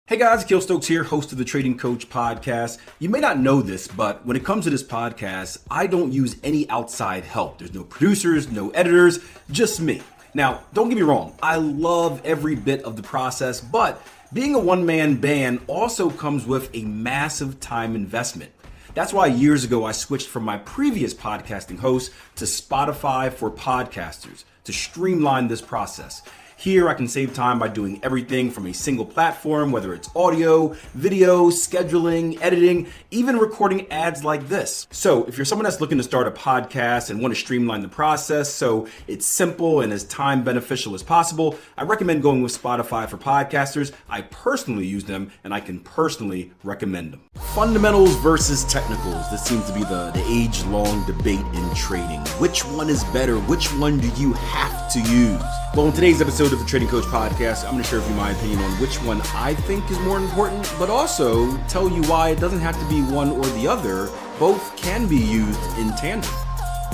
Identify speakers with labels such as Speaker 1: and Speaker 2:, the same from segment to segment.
Speaker 1: Hey guys, Akil Stokes here, host of the Trading Coach podcast. You may not know this, but when it comes to this podcast, I don't use any outside help. There's no producers, no editors, just me. Now, don't get me wrong, I love every bit of the process, but being a one-man band also comes with a massive time investment. That's why years ago I switched from my previous podcasting host to Spotify for podcasters to streamline this process. Here I can save time by doing everything from a single platform, whether it's audio, video, scheduling, editing, even recording ads like this. So if you're someone that's looking to start a podcast and want to streamline the process so it's simple and as time beneficial as possible, I recommend going with Spotify for podcasters. I personally use them and I can personally recommend them. Fundamentals versus technicals. This seems to be the age-long debate in trading. Which one is better? Which one do you have to use? Well, in today's episode of the Trading Coach podcast, I'm going to share with you my opinion on which one I think is more important, but also tell you why it doesn't have to be one or the other. Both can be used in tandem.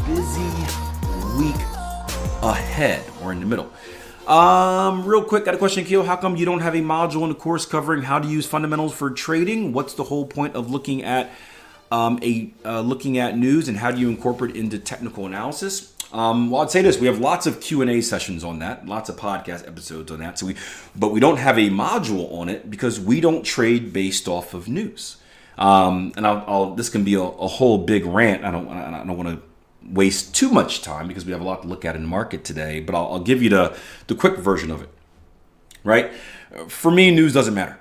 Speaker 1: Busy week ahead or in the middle. Real quick, got a question, Akil. How come you don't have a module in the course covering how to use fundamentals for trading? What's the whole point of looking at news and how do you incorporate it into technical analysis? Well, I'd say this: we have lots of Q&A sessions on that, lots of podcast episodes on that. But we don't have a module on it because we don't trade based off of news. This can be a whole big rant. I don't want to waste too much time because we have a lot to look at in the market today. But I'll give you the quick version of it. Right? For me, news doesn't matter.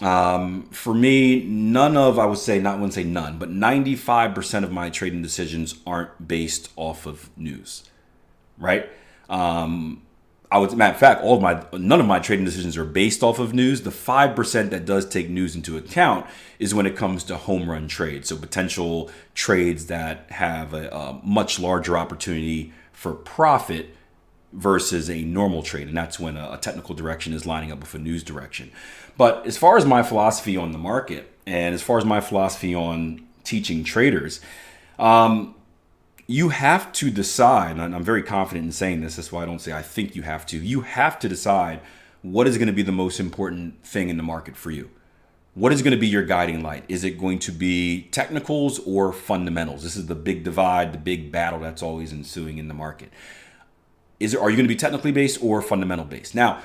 Speaker 1: For me, I wouldn't say none, but 95% of my trading decisions aren't based off of news, right? Matter of fact, none of my trading decisions are based off of news. The 5% that does take news into account is when it comes to home run trades. So potential trades that have a much larger opportunity for profit versus a normal trade. And that's when a technical direction is lining up with a news direction. But as far as my philosophy on the market and as far as my philosophy on teaching traders, you have to decide, and I'm very confident in saying this, that's why I don't say I think you have to decide what is going to be the most important thing in the market for you. What is going to be your guiding light? Is it going to be technicals or fundamentals? This is the big divide, the big battle that's always ensuing in the market. Are you going to be technically based or fundamental based? Now,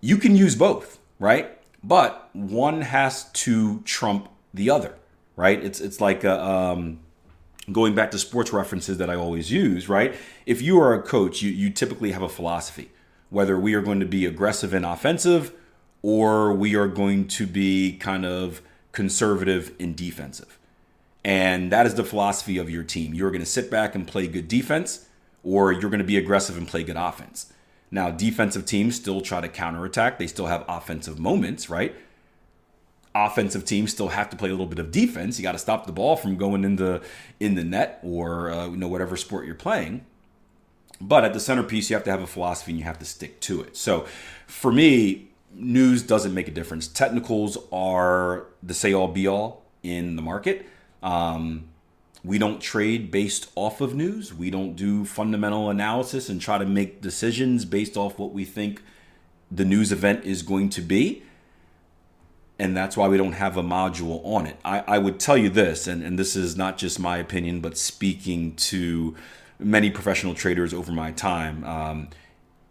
Speaker 1: you can use both, right? But one has to trump the other, right? It's like going back to sports references that I always use, right? If you are a coach, you typically have a philosophy, whether we are going to be aggressive and offensive or we are going to be kind of conservative and defensive. And that is the philosophy of your team. You're going to sit back and play good defense, or you're going to be aggressive and play good offense. Now, defensive teams still try to counterattack. They still have offensive moments, right? Offensive teams still have to play a little bit of defense. You got to stop the ball from going in the net or whatever sport you're playing. But at the centerpiece, you have to have a philosophy and you have to stick to it. So for me, news doesn't make a difference. Technicals are the say-all, be-all in the market. We don't trade based off of news. We don't do fundamental analysis and try to make decisions based off what we think the news event is going to be. And that's why we don't have a module on it. I would tell you this, and this is not just my opinion, but speaking to many professional traders over my time.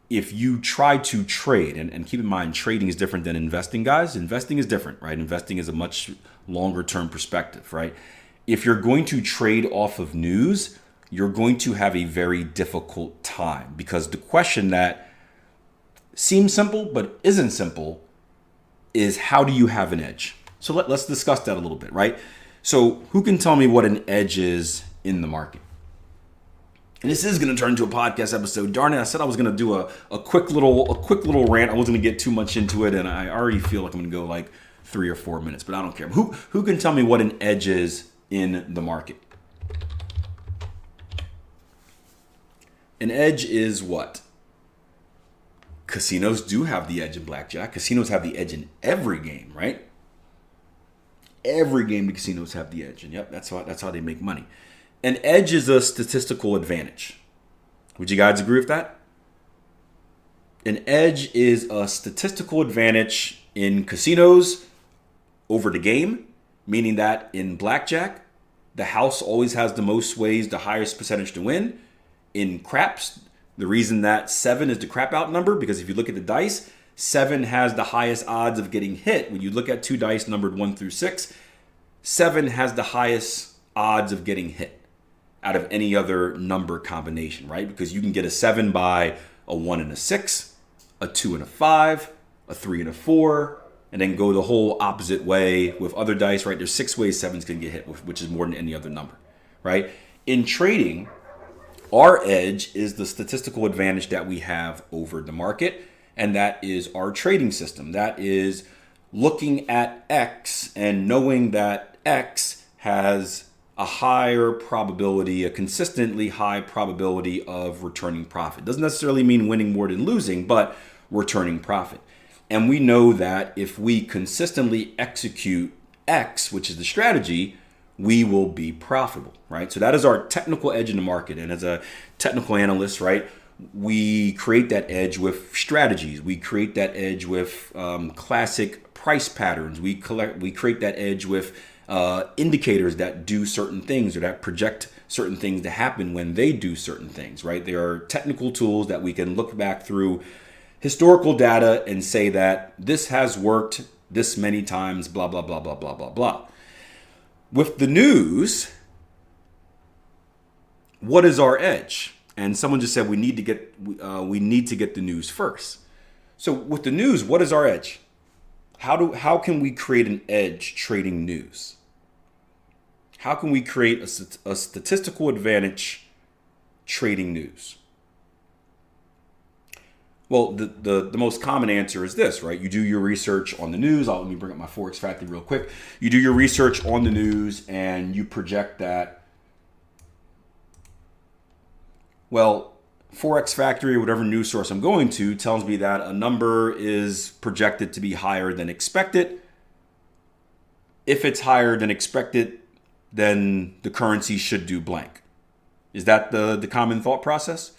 Speaker 1: If you try to trade, and keep in mind, trading is different than investing, guys. Investing is different, right? Investing is a much longer term perspective, right? If you're going to trade off of news, you're going to have a very difficult time because the question that seems simple but isn't simple is how do you have an edge? So let's discuss that a little bit, right? So who can tell me what an edge is in the market? And this is going to turn into a podcast episode. Darn it, I said I was going to do a quick little rant. I wasn't going to get too much into it, and I already feel like I'm going to go like 3 or 4 minutes, but I don't care. Who can tell me what an edge is in the market? An edge is what? Casinos do have the edge in blackjack. Casinos have the edge in every game, right? Every game the casinos have the edge. And yep, that's how they make money. An edge is a statistical advantage. Would you guys agree with that? An edge is a statistical advantage In casinos, over the game, meaning that in blackjack, the house always has the most ways, the highest percentage to win. In craps, the reason that 7 is the crap out number, because if you look at the dice, 7 has the highest odds of getting hit. When you look at 2 dice numbered 1 through 6, 7 has the highest odds of getting hit out of any other number combination, right? Because you can get a 7 by a 1 and a 6, a 2 and a 5, a 3 and a 4, and then go the whole opposite way with other dice, right? There's 6 ways 7's can get hit, which is more than any other number, right? In trading, our edge is the statistical advantage that we have over the market, and that is our trading system. That is looking at X and knowing that X has a higher probability, a consistently high probability of returning profit. Doesn't necessarily mean winning more than losing, but returning profit. And we know that if we consistently execute X, which is the strategy, we will be profitable, right? So that is our technical edge in the market. And as a technical analyst, right, we create that edge with strategies. We create that edge with classic price patterns. We create that edge with indicators that do certain things or that project certain things to happen when they do certain things, right? There are technical tools that we can look back through historical data and say that this has worked this many times, blah, blah, blah, blah, blah, blah, blah. With the news, what is our edge? And someone just said we need to get the news first. So with the news, what is our edge? How can we create an edge trading news? How can we create a statistical advantage trading news? Well, the most common answer is this, right? You do your research on the news. Let me bring up my Forex Factory real quick. You do your research on the news and you project that, well, Forex Factory or whatever news source I'm going to tells me that a number is projected to be higher than expected. If it's higher than expected, then the currency should do blank. Is that the common thought process?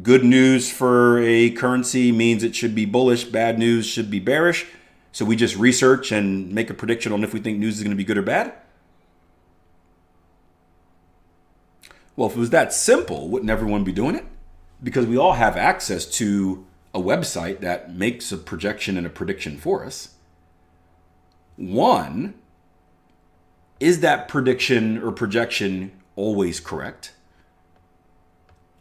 Speaker 1: Good news for a currency means it should be bullish. Bad news should be bearish. So we just research and make a prediction on if we think news is going to be good or bad. Well, if it was that simple, wouldn't everyone be doing it? Because we all have access to a website that makes a projection and a prediction for us. One, is that prediction or projection always correct?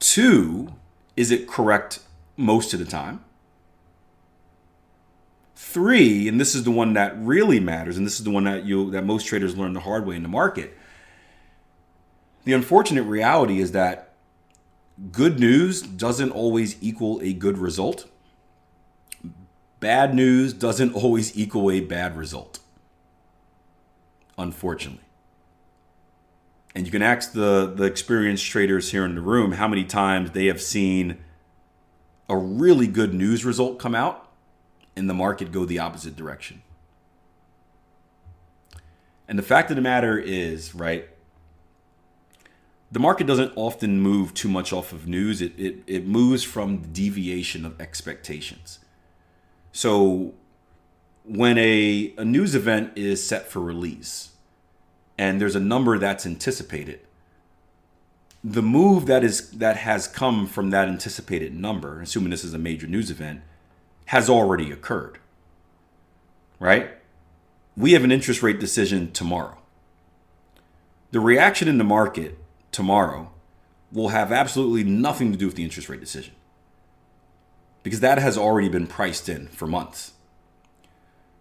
Speaker 1: Two, is it correct most of the time? Three, and this is the one that really matters, and this is the one that most traders learn the hard way in the market. The unfortunate reality is that good news doesn't always equal a good result. Bad news doesn't always equal a bad result, unfortunately. And you can ask the experienced traders here in the room how many times they have seen a really good news result come out and the market go the opposite direction. And the fact of the matter is, right, the market doesn't often move too much off of news. It moves from the deviation of expectations. So when a news event is set for release and there's a number that's anticipated, the move that has come from that anticipated number, assuming this is a major news event, has already occurred, right? We have an interest rate decision tomorrow. The reaction in the market tomorrow will have absolutely nothing to do with the interest rate decision because that has already been priced in for months.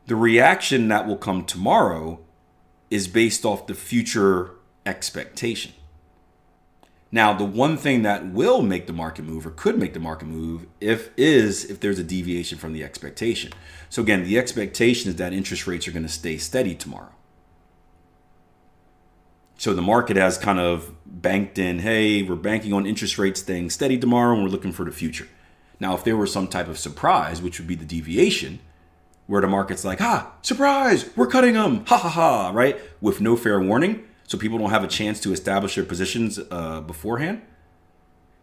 Speaker 1: The reaction that will come tomorrow is based off the future expectation. Now, the one thing that will make the market move or could make the market move if there's a deviation from the expectation. So again, the expectation is that interest rates are going to stay steady tomorrow. So the market has kind of banked in, hey, we're banking on interest rates staying steady tomorrow and we're looking for the future. Now, if there were some type of surprise, which would be the deviation, where the market's like, surprise, we're cutting them, ha ha ha, right? With no fair warning, so people don't have a chance to establish their positions beforehand.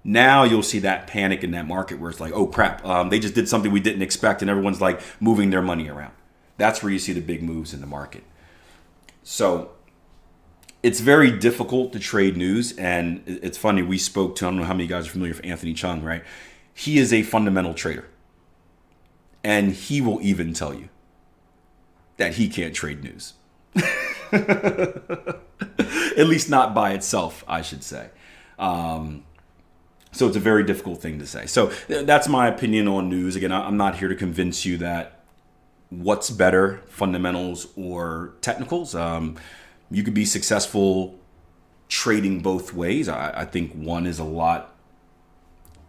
Speaker 1: Now you'll see that panic in that market where it's like, oh crap, they just did something we didn't expect and everyone's like moving their money around. That's where you see the big moves in the market. So it's very difficult to trade news. And it's funny, we spoke to, I don't know how many guys are familiar with Anthony Chung, right? He is a fundamental trader. And he will even tell you that he can't trade news. At least not by itself, I should say. So it's a very difficult thing to say. So that's my opinion on news. Again, I'm not here to convince you that what's better, fundamentals or technicals. You could be successful trading both ways. I think one is a lot,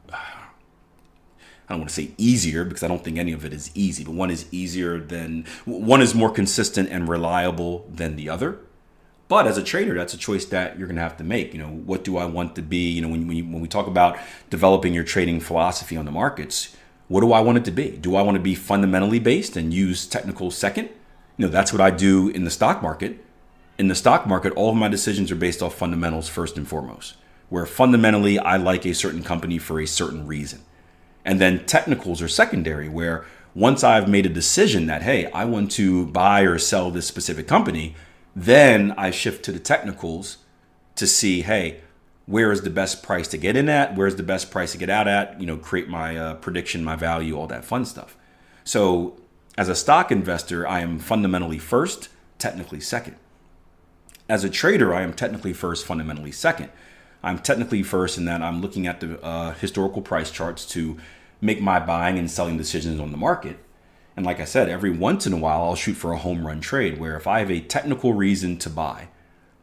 Speaker 1: I don't want to say easier because I don't think any of it is easy, but one is more consistent and reliable than the other. But as a trader, that's a choice that you're going to have to make. What do I want to be? When we talk about developing your trading philosophy on the markets, what do I want it to be? Do I want to be fundamentally based and use technical second? That's what I do in the stock market. In the stock market, all of my decisions are based off fundamentals first and foremost, where fundamentally I like a certain company for a certain reason. And then technicals are secondary, where once I've made a decision that, hey, I want to buy or sell this specific company, then I shift to the technicals to see, hey, where is the best price to get in at? Where's the best price to get out at? Create my prediction, my value, all that fun stuff. So as a stock investor, I am fundamentally first, technically second. As a trader, I am technically first, fundamentally second. I'm technically first in that I'm looking at the historical price charts to make my buying and selling decisions on the market. And like I said, every once in a while, I'll shoot for a home run trade where if I have a technical reason to buy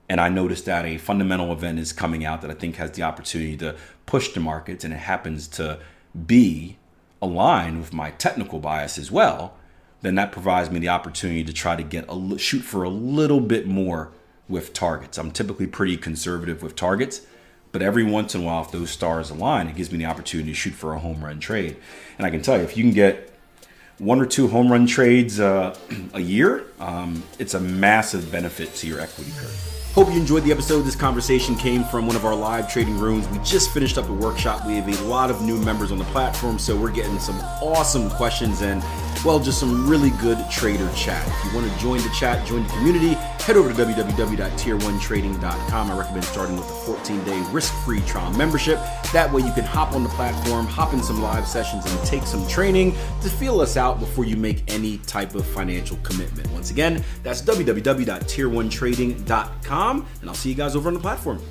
Speaker 1: and I notice that a fundamental event is coming out that I think has the opportunity to push the markets and it happens to be aligned with my technical bias as well, then that provides me the opportunity to try to shoot for a little bit more with targets. I'm typically pretty conservative with targets, but every once in a while, if those stars align, it gives me the opportunity to shoot for a home run trade. And I can tell you, if you can get 1 or 2 home run trades a year, it's a massive benefit to your equity curve. Hope you enjoyed the episode. This conversation came from one of our live trading rooms. We just finished up a workshop. We have a lot of new members on the platform, so we're getting some awesome questions and, well, just some really good trader chat. If you want to join the chat, join the community, head over to www.tier1trading.com. I recommend starting with a 14-day risk-free trial membership. That way you can hop on the platform, hop in some live sessions, and take some training to feel us out before you make any type of financial commitment. Once again, that's www.tier1trading.com. And I'll see you guys over on the platform.